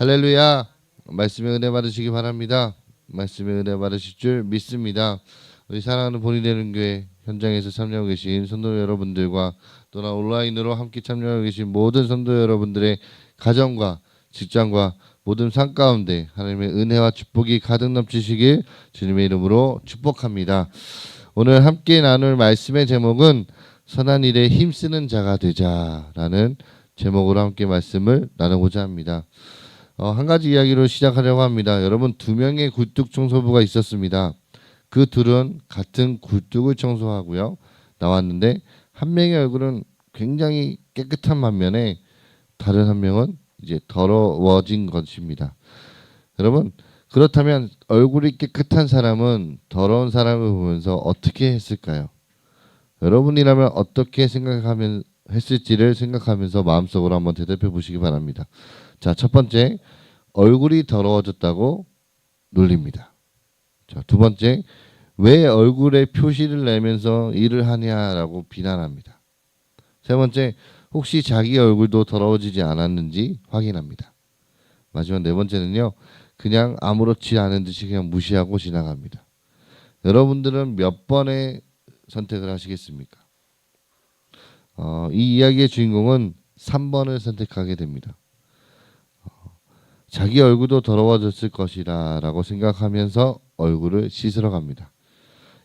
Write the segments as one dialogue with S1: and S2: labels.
S1: 할렐루야. 말씀의 은혜 받으시기 바랍니다. 말씀의 은혜 받으실 줄 믿습니다. 우리 사랑하는 본이 되는 교회 현장에서 참여하고 계신 성도 여러분들과 또나 온라인으로 함께 참여하고 계신 모든 성도 여러분들의 가정과 직장과 모든 삶 가운데 하나님의 은혜와 축복이 가득 넘치시길 주님의 이름으로 축복합니다. 오늘 함께 나눌 말씀의 제목은 선한 일에 힘쓰는 자가 되자라는 제목으로 함께 말씀을 나누고자 합니다. 한 가지 이야기로 시작하려고 합니다. 여러분, 두 명의 굴뚝 청소부가 있었습니다. 그 둘은 같은 굴뚝을 청소하고요. 나왔는데 한 명의 얼굴은 굉장히 깨끗한 반면에 다른 한 명은 이제 더러워진 것입니다. 여러분, 그렇다면 얼굴이 깨끗한 사람은 더러운 사람을 보면서 어떻게 했을까요? 여러분이라면 어떻게 생각하면 했을지를 생각하면서 마음속으로 한번 대답해 보시기 바랍니다. 자, 첫 번째, 얼굴이 더러워졌다고 놀립니다. 자, 두 번째, 왜 얼굴에 표시를 내면서 일을 하냐라고 비난합니다. 세 번째, 혹시 자기 얼굴도 더러워지지 않았는지 확인합니다. 마지막 네 번째는요, 그냥 아무렇지 않은 듯이 그냥 무시하고 지나갑니다. 여러분들은 몇 번의 선택을 하시겠습니까? 이 이야기의 주인공은 3번을 선택하게 됩니다. 자기 얼굴도 더러워졌을 것이라 라고 생각하면서 얼굴을 씻으러 갑니다.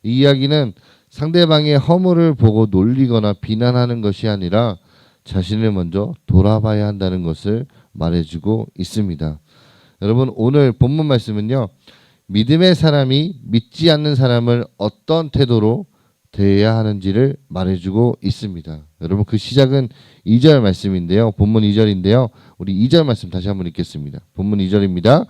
S1: 이 이야기는 상대방의 허물을 보고 놀리거나 비난하는 것이 아니라 자신을 먼저 돌아봐야 한다는 것을 말해주고 있습니다. 여러분, 오늘 본문 말씀은요, 믿음의 사람이 믿지 않는 사람을 어떤 태도로 대해야 하는지를 말해주고 있습니다. 여러분, 그 시작은 2절 말씀인데요. 본문 2절인데요. 우리 2절 말씀 다시 한번 읽겠습니다. 본문 2절입니다.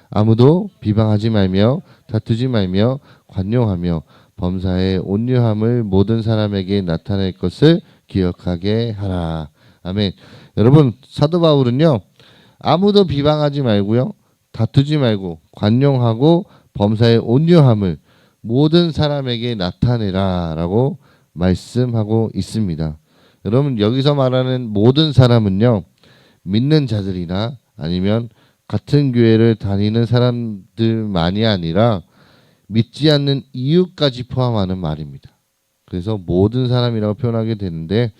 S1: 아무도 비방하지 말며 다투지 말며 관용하며 범사의 온유함을 모든 사람에게 나타낼 것을 기억하게 하라. 아멘. 여러분, 사도 바울은요, 아무도 비방하지 말고요, 다투지 말고 관용하고 범사의 온유함을 모든 사람에게 나타내라 라고 말씀하고 있습니다. 여러분, 여기서 말하는 모든 사람은요, 믿는 자들이나 아니면 같은 교회를 다니는 사람들만이 아니라 믿지 않는 이유까지 포함하는 말입니다. 그래서 모든 사람이라고 표현하게 되는데,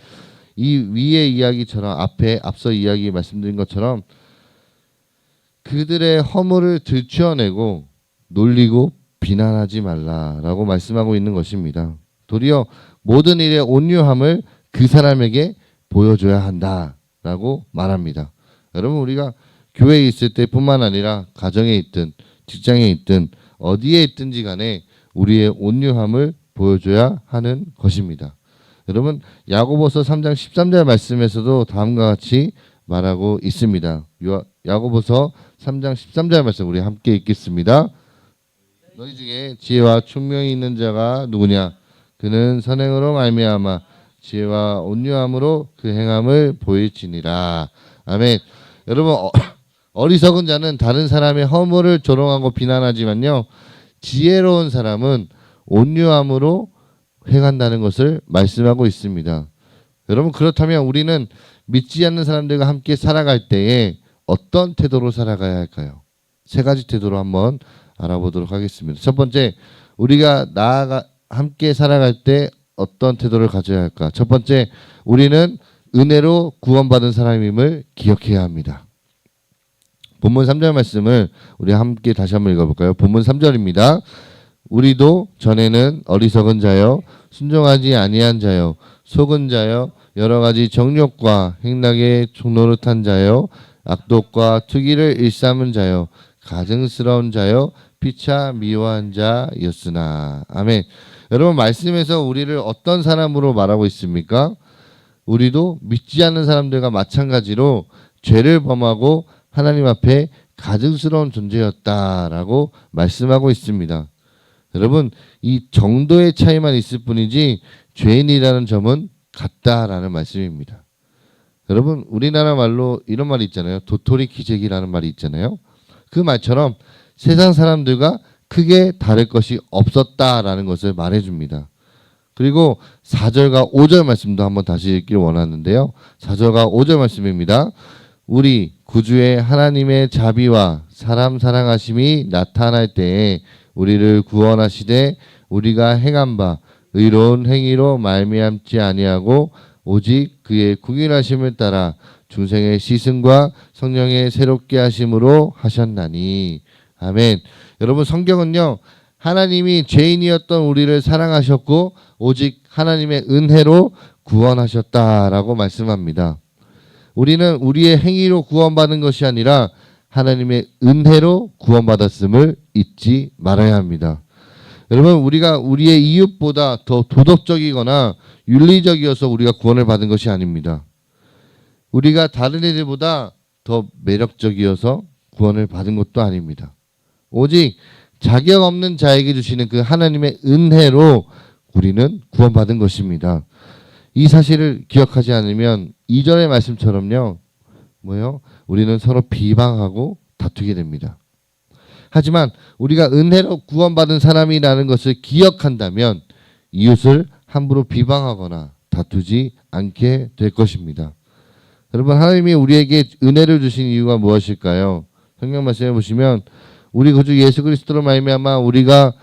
S1: 이 위의 이야기처럼 앞서 이야기 말씀드린 것처럼 그들의 허물을 들추어내고 놀리고 비난하지 말라라고 말씀하고 있는 것입니다. 도리어 모든 일의 온유함을 그 사람에게 보여줘야 한다라고 말합니다. 여러분, 우리가 교회에 있을 때뿐만 아니라 가정에 있든 직장에 있든 어디에 있든지 간에 우리의 온유함을 보여줘야 하는 것입니다. 여러분, 야고보서 3장 13절 말씀에서도 다음과 같이 말하고 있습니다. 야고보서 3장 13절 말씀 우리 함께 읽겠습니다. 너희 중에 지혜와 총명이 있는 자가 누구냐? 그는 선행으로 말미암아 지혜와 온유함으로 그 행함을 보일지니라. 아멘. 여러분, 어리석은 자는 다른 사람의 허물을 조롱하고 비난하지만요, 지혜로운 사람은 온유함으로 행한다는 것을 말씀하고 있습니다. 여러분, 그렇다면 우리는 믿지 않는 사람들과 함께 살아갈 때에 어떤 태도로 살아가야 할까요? 세 가지 태도로 한번 알아보도록 하겠습니다. 첫 번째, 우리가 함께 살아갈 때 어떤 태도를 가져야 할까? 첫 번째, 우리는 은혜로 구원받은 사람임을 기억해야 합니다. 본문 3절 말씀을 우리 함께 다시 한번 읽어볼까요? 본문 3절입니다. 우리도 전에는 어리석은 자여 순종하지 아니한 자여 속은 자여 여러 가지 정욕과 행락에 종노릇한 자여 악독과 투기를 일삼은 자여 가증스러운 자여 피차 미워한 자였으나. 아멘. 여러분, 말씀에서 우리를 어떤 사람으로 말하고 있습니까? 우리도 믿지 않는 사람들과 마찬가지로 죄를 범하고 하나님 앞에 가증스러운 존재였다라고 말씀하고 있습니다. 여러분, 이 정도의 차이만 있을 뿐이지 죄인이라는 점은 같다라는 말씀입니다. 여러분, 우리나라 말로 이런 말이 있잖아요. 도토리 기재기라는 말이 있잖아요. 그 말처럼 세상 사람들과 크게 다를 것이 없었다라는 것을 말해줍니다. 그리고 4절과 5절 말씀도 한번 다시 읽기를 원하는데요. 4절과 5절 말씀입니다. 우리 구주의 하나님의 자비와 사람 사랑하심이 나타날 때에 우리를 구원하시되 우리가 행한 바 의로운 행위로 말미암지 아니하고 오직 그의 궁일하심을 따라 중생의 시승과 성령의 새롭게 하심으로 하셨나니. 아멘. 여러분, 성경은요, 하나님이 죄인이었던 우리를 사랑하셨고 오직 하나님의 은혜로 구원하셨다라고 말씀합니다. 우리는 우리의 행위로 구원받은 것이 아니라 하나님의 은혜로 구원받았음을 잊지 말아야 합니다. 여러분, 우리가 우리의 이웃보다 더 도덕적이거나 윤리적이어서 우리가 구원을 받은 것이 아닙니다. 우리가 다른 애들보다 더 매력적이어서 구원을 받은 것도 아닙니다. 오직 자격 없는 자에게 주시는 그 하나님의 은혜로 우리는 구원받은 것입니다. 이 사실을 기억하지 않으면 2절의 말씀처럼요, 우리는 서로 비방하고 다투게 됩니다. 하지만 우리가 은혜로 구원받은 사람이라는 것을 기억한다면 이웃을 함부로 비방하거나 다투지 않게 될 것입니다. 여러분, 하나님이 우리에게 은혜를 주신 이유가 무엇일까요? 성경 말씀해 보시면 우리 구주 예수 그리스도로 말미암아 우리가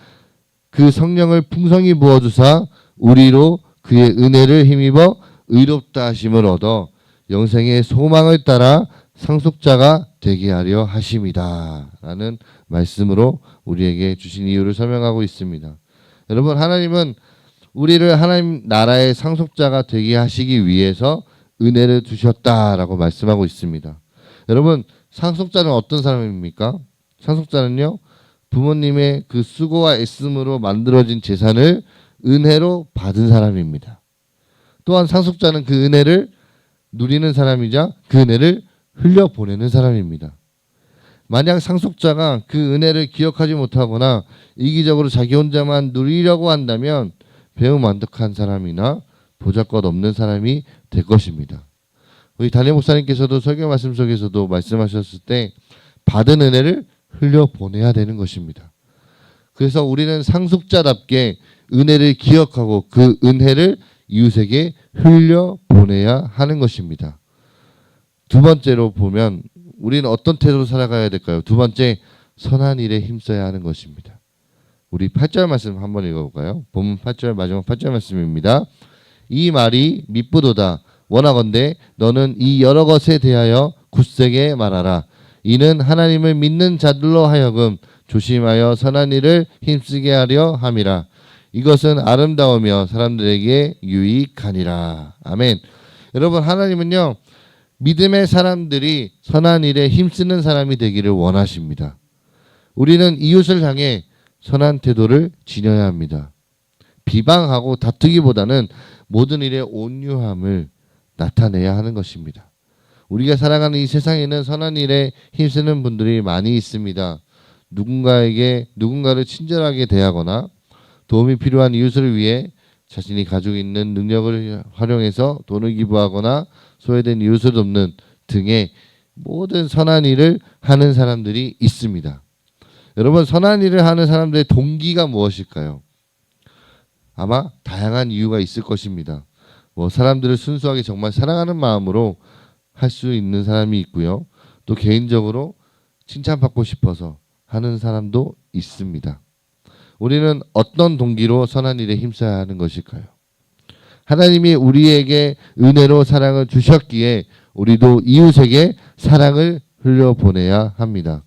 S1: 그 성령을 풍성히 부어주사 우리로 그의 은혜를 힘입어 의롭다 하심을 얻어 영생의 소망을 따라 상속자가 되게 하려 하심이다 라는 말씀으로 우리에게 주신 이유를 설명하고 있습니다. 여러분, 하나님은 우리를 하나님 나라의 상속자가 되게 하시기 위해서 은혜를 주셨다라고 말씀하고 있습니다. 여러분, 상속자는 어떤 사람입니까? 상속자는요, 부모님의 그 수고와 애씀으로 만들어진 재산을 은혜로 받은 사람입니다. 또한 상속자는 그 은혜를 누리는 사람이자 그 은혜를 흘려보내는 사람입니다. 만약 상속자가 그 은혜를 기억하지 못하거나 이기적으로 자기 혼자만 누리려고 한다면 배우 만덕한 사람이나 보잘것 없는 사람이 될 것입니다. 우리 담임 목사님께서도 설교 말씀 속에서도 말씀하셨을 때 받은 은혜를 흘려보내야 되는 것입니다. 그래서 우리는 상속자답게 은혜를 기억하고 그 은혜를 이웃에게 흘려보내야 하는 것입니다. 두 번째로 보면 우리는 어떤 태도로 살아가야 될까요? 두 번째, 선한 일에 힘써야 하는 것입니다. 우리 8절 말씀 한번 읽어볼까요? 본문 8절 마지막 8절 말씀입니다. 이 말이 미쁘도다. 원하건대 너는 이 여러 것에 대하여 굳세게 말하라. 이는 하나님을 믿는 자들로 하여금 조심하여 선한 일을 힘쓰게 하려 함이라. 이것은 아름다우며 사람들에게 유익하니라. 아멘. 여러분, 하나님은요, 믿음의 사람들이 선한 일에 힘쓰는 사람이 되기를 원하십니다. 우리는 이웃을 향해 선한 태도를 지녀야 합니다. 비방하고 다투기보다는 모든 일에 온유함을 나타내야 하는 것입니다. 우리가 살아가는 이 세상에는 선한 일에 힘쓰는 분들이 많이 있습니다. 누군가를 친절하게 대하거나 도움이 필요한 이웃을 위해 자신이 가지고 있는 능력을 활용해서 돈을 기부하거나 소외된 이웃을 돕는 등의 모든 선한 일을 하는 사람들이 있습니다. 여러분, 선한 일을 하는 사람들의 동기가 무엇일까요? 아마 다양한 이유가 있을 것입니다. 사람들을 순수하게 정말 사랑하는 마음으로 할 수 있는 사람이 있고요. 또 개인적으로 칭찬받고 싶어서 하는 사람도 있습니다. 우리는 어떤 동기로 선한 일에 힘써야 하는 것일까요? 하나님이 우리에게 은혜로 사랑을 주셨기에 우리도 이웃에게 사랑을 흘려보내야 합니다.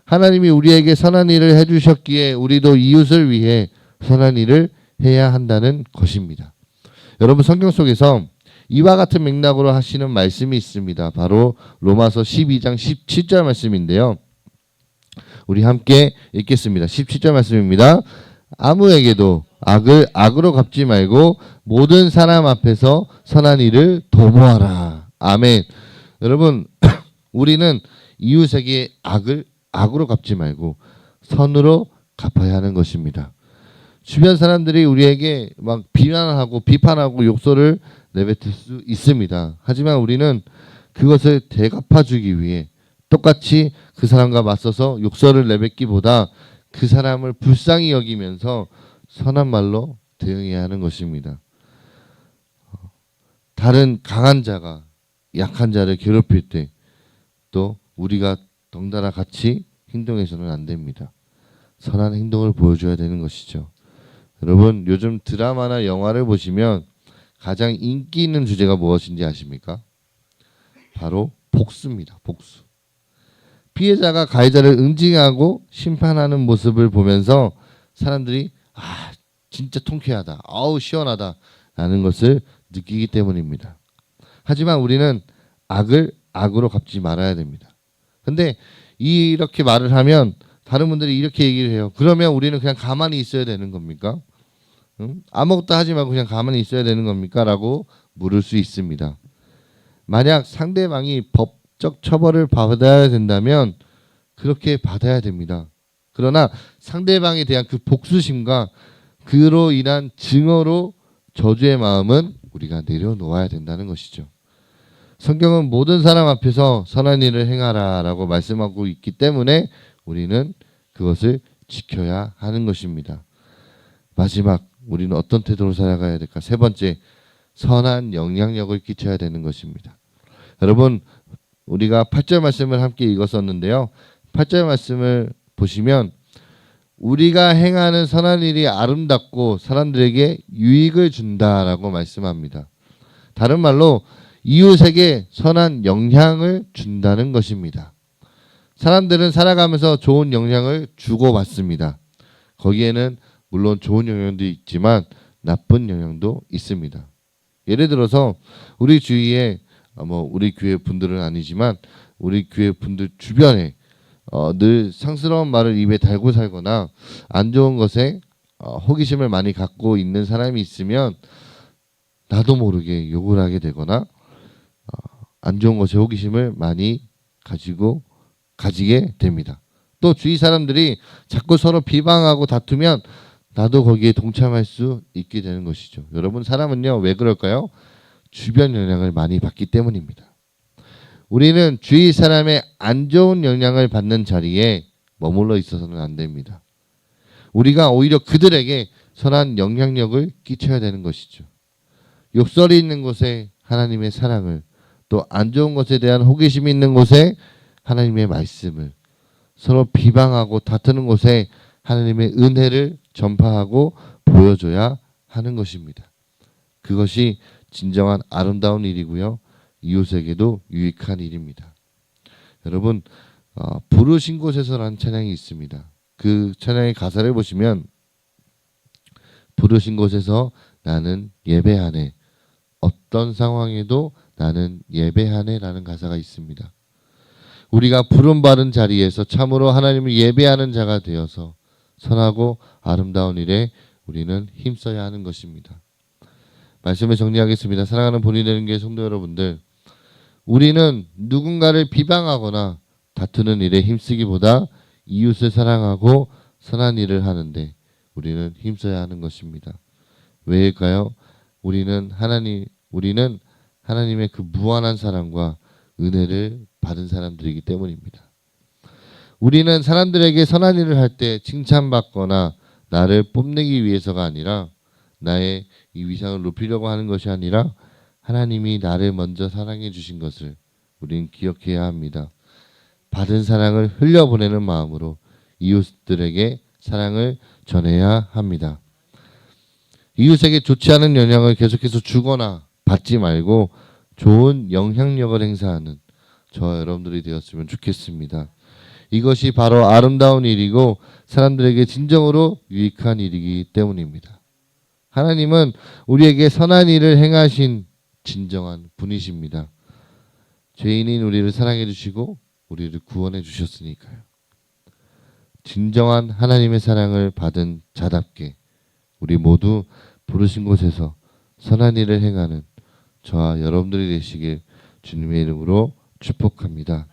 S1: 하나님이 우리에게 선한 일을 해주셨기에 우리도 이웃을 위해 선한 일을 해야 한다는 것입니다. 여러분, 성경 속에서 이와 같은 맥락으로 하시는 말씀이 있습니다. 바로 로마서 12장 17절 말씀인데요. 우리 함께 읽겠습니다. 17절 말씀입니다. 아무에게도 악을 악으로 갚지 말고 모든 사람 앞에서 선한 일을 도모하라. 아멘. 여러분, 우리는 이웃에게 악을 악으로 갚지 말고 선으로 갚아야 하는 것입니다. 주변 사람들이 우리에게 막 비난하고 비판하고 욕설을 내뱉을 수 있습니다. 하지만 우리는 그것을 되갚아주기 위해 똑같이 그 사람과 맞서서 욕설을 내뱉기보다 그 사람을 불쌍히 여기면서 선한 말로 대응해야 하는 것입니다. 다른 강한 자가 약한 자를 괴롭힐 때 또 우리가 덩달아 같이 행동해서는 안 됩니다. 선한 행동을 보여줘야 되는 것이죠. 여러분 요즘 드라마나 영화를 보시면 가장 인기 있는 주제가 무엇인지 아십니까? 바로 복수입니다. 복수. 피해자가 가해자를 응징하고 심판하는 모습을 보면서 사람들이 진짜 통쾌하다. 아우 시원하다. 라는 것을 느끼기 때문입니다. 하지만 우리는 악을 악으로 갚지 말아야 됩니다. 근데 이렇게 말을 하면 다른 분들이 이렇게 얘기를 해요. 그러면 우리는 그냥 가만히 있어야 되는 겁니까? 아무것도 하지 말고 그냥 가만히 있어야 되는 겁니까? 라고 물을 수 있습니다. 만약 상대방이 법적 처벌을 받아야 된다면 그렇게 받아야 됩니다. 그러나 상대방에 대한 그 복수심과 그로 인한 증오로 저주의 마음은 우리가 내려놓아야 된다는 것이죠. 성경은 모든 사람 앞에서 선한 일을 행하라 라고 말씀하고 있기 때문에 우리는 그것을 지켜야 하는 것입니다. 마지막 우리는 어떤 태도로 살아가야 될까? 세 번째, 선한 영향력을 끼쳐야 되는 것입니다. 여러분 우리가 8절 말씀을 함께 읽었었는데요. 8절 말씀을 보시면 우리가 행하는 선한 일이 아름답고 사람들에게 유익을 준다라고 말씀합니다. 다른 말로 이웃에게 선한 영향을 준다는 것입니다. 사람들은 살아가면서 좋은 영향을 주고받습니다. 거기에는 물론 좋은 영향도 있지만 나쁜 영향도 있습니다. 예를 들어서 우리 주위에 우리 교회 분들은 아니지만 우리 교회 분들 주변에 늘 상스러운 말을 입에 달고 살거나 안 좋은 것에 호기심을 많이 갖고 있는 사람이 있으면 나도 모르게 욕을 하게 되거나 안 좋은 것에 호기심을 많이 가지게 됩니다. 또 주위 사람들이 자꾸 서로 비방하고 다투면 나도 거기에 동참할 수 있게 되는 것이죠. 여러분 사람은요 왜 그럴까요? 주변 영향을 많이 받기 때문입니다. 우리는 주위 사람의 안 좋은 영향을 받는 자리에 머물러 있어서는 안 됩니다. 우리가 오히려 그들에게 선한 영향력을 끼쳐야 되는 것이죠. 욕설이 있는 곳에 하나님의 사랑을, 또 안 좋은 것에 대한 호기심이 있는 곳에 하나님의 말씀을, 서로 비방하고 다투는 곳에 하나님의 은혜를 전파하고 보여줘야 하는 것입니다. 그것이 진정한 아름다운 일이고요. 이웃에게도 유익한 일입니다. 여러분 부르신 곳에서라는 찬양이 있습니다. 그 찬양의 가사를 보시면 부르신 곳에서 나는 예배하네. 어떤 상황에도 나는 예배하네 라는 가사가 있습니다. 우리가 부름받은 자리에서 참으로 하나님을 예배하는 자가 되어서 선하고 아름다운 일에 우리는 힘써야 하는 것입니다. 말씀을 정리하겠습니다. 사랑하는 본이 되는 게 성도 여러분들, 우리는 누군가를 비방하거나 다투는 일에 힘쓰기보다 이웃을 사랑하고 선한 일을 하는데 우리는 힘써야 하는 것입니다. 왜일까요? 우리는 하나님의 그 무한한 사랑과 은혜를 받은 사람들이기 때문입니다. 우리는 사람들에게 선한 일을 할 때 칭찬받거나 나를 뽐내기 위해서가 아니라 나의 이 위상을 높이려고 하는 것이 아니라 하나님이 나를 먼저 사랑해 주신 것을 우리는 기억해야 합니다. 받은 사랑을 흘려보내는 마음으로 이웃들에게 사랑을 전해야 합니다. 이웃에게 좋지 않은 영향을 계속해서 주거나 받지 말고 좋은 영향력을 행사하는 저와 여러분들이 되었으면 좋겠습니다. 이것이 바로 아름다운 일이고 사람들에게 진정으로 유익한 일이기 때문입니다. 하나님은 우리에게 선한 일을 행하신 진정한 분이십니다. 죄인인 우리를 사랑해 주시고 우리를 구원해 주셨으니까요. 진정한 하나님의 사랑을 받은 자답게 우리 모두 부르신 곳에서 선한 일을 행하는 저와 여러분들이 되시길 주님의 이름으로 축복합니다.